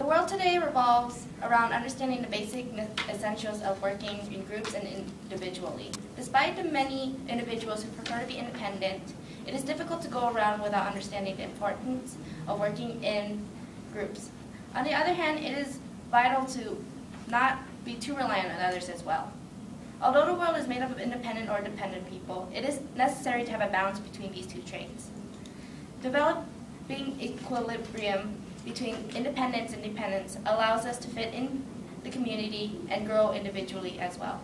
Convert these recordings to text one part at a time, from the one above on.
The world today revolves around understanding the basic essentials of working in groups and individually. Despite the many individuals who prefer to be independent, it is difficult to go around without understanding the importance of working in groups. On the other hand, it is vital to not be too reliant on others as well. Although the world is made up of independent or dependent people, it is necessary to have a balance between these two traits. Developing equilibrium between independence and dependence allows us to fit in the community and grow individually as well.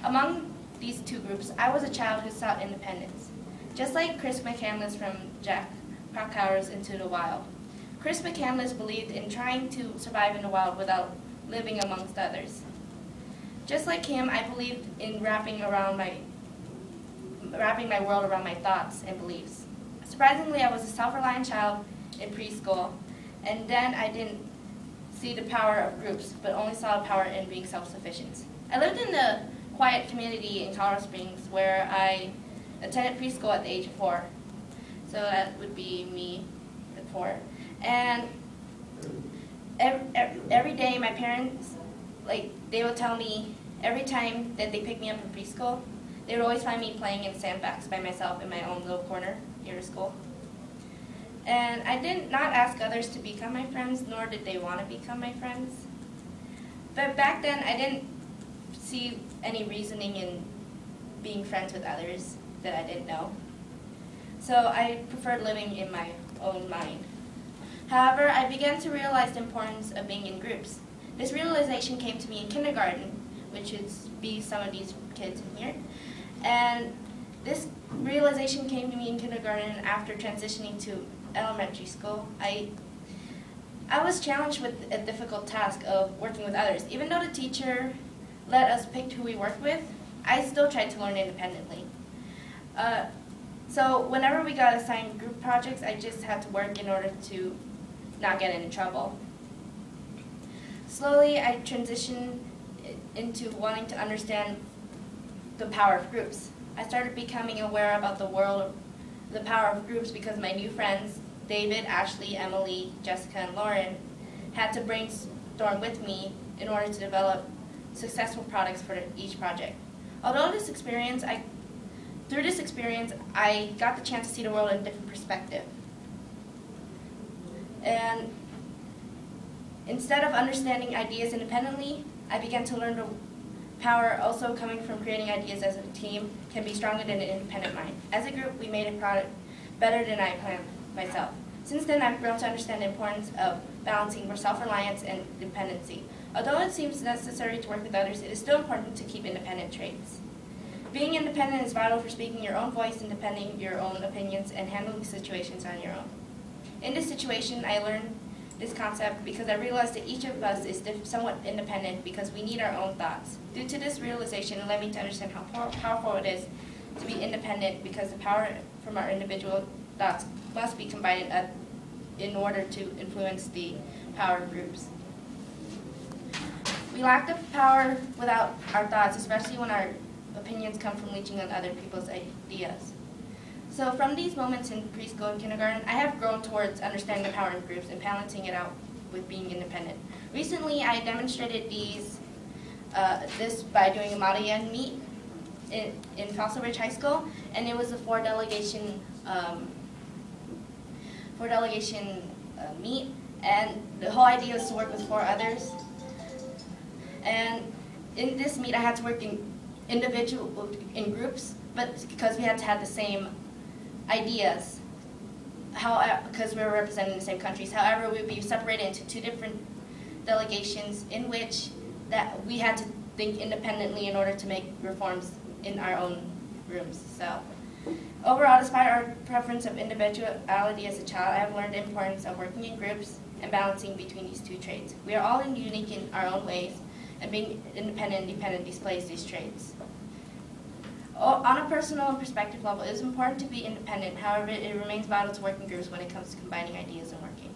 Among these two groups, I was a child who sought independence. Just like Chris McCandless from Jack Krakauer's Into the Wild. Chris McCandless believed in trying to survive in the wild without living amongst others. Just like him, I believed in wrapping my world around my thoughts and beliefs. Surprisingly, I was a self-reliant child in preschool, and then I didn't see the power of groups, but only saw the power in being self-sufficient. I lived in a quiet community in Colorado Springs where I attended preschool at the age of 4. So that would be me at 4. And every day my parents, they would tell me every time that they picked me up from preschool, they would always find me playing in sandbox by myself in my own little corner near school. And I did not ask others to become my friends, nor did they want to become my friends. But back then, I didn't see any reasoning in being friends with others that I didn't know. So I preferred living in my own mind. However, I began to realize the importance of being in groups. This realization came to me in kindergarten, which would be some of these kids in here. And this realization came to me in kindergarten after transitioning to elementary school. I was challenged with a difficult task of working with others. Even though the teacher let us pick who we worked with, I still tried to learn independently. So whenever we got assigned group projects, I just had to work in order to not get into trouble. Slowly, I transitioned into wanting to understand the power of groups. I started becoming aware about the power of groups because my new friends, David, Ashley, Emily, Jessica, and Lauren, had to brainstorm with me in order to develop successful products for each project. Through this experience, I got the chance to see the world in a different perspective. And instead of understanding ideas independently, I began to learn the power also coming from creating ideas as a team can be stronger than an independent mind. As a group, we made a product better than I planned myself. Since then, I've grown to understand the importance of balancing self-reliance and dependency. Although it seems necessary to work with others, it is still important to keep independent traits. Being independent is vital for speaking your own voice and defending your own opinions and handling situations on your own. In this situation, I learned this concept because I realized that each of us is somewhat independent because we need our own thoughts. Due to this realization, it led me to understand how powerful it is to be independent because the power from our individual thoughts must be combined in order to influence the power of groups. We lack the power without our thoughts, especially when our opinions come from leeching on other people's ideas. So from these moments in preschool and kindergarten, I have grown towards understanding the power in groups and balancing it out with being independent. Recently, I demonstrated this by doing a Model Yen meet in Fossil Ridge High School, and it was a four delegation meet, and the whole idea was to work with 4 others. And in this meet, I had to work in groups, but because we had to have the same ideas, because we were representing the same countries. However, we would be separated into 2 different delegations in which that we had to think independently in order to make reforms in our own rooms. So, overall, despite our preference of individuality as a child, I have learned the importance of working in groups and balancing between these 2 traits. We are all unique in our own ways, and being independent and dependent displays these traits. On a personal and perspective level, it is important to be independent. However, it remains vital to work in groups when it comes to combining ideas and working.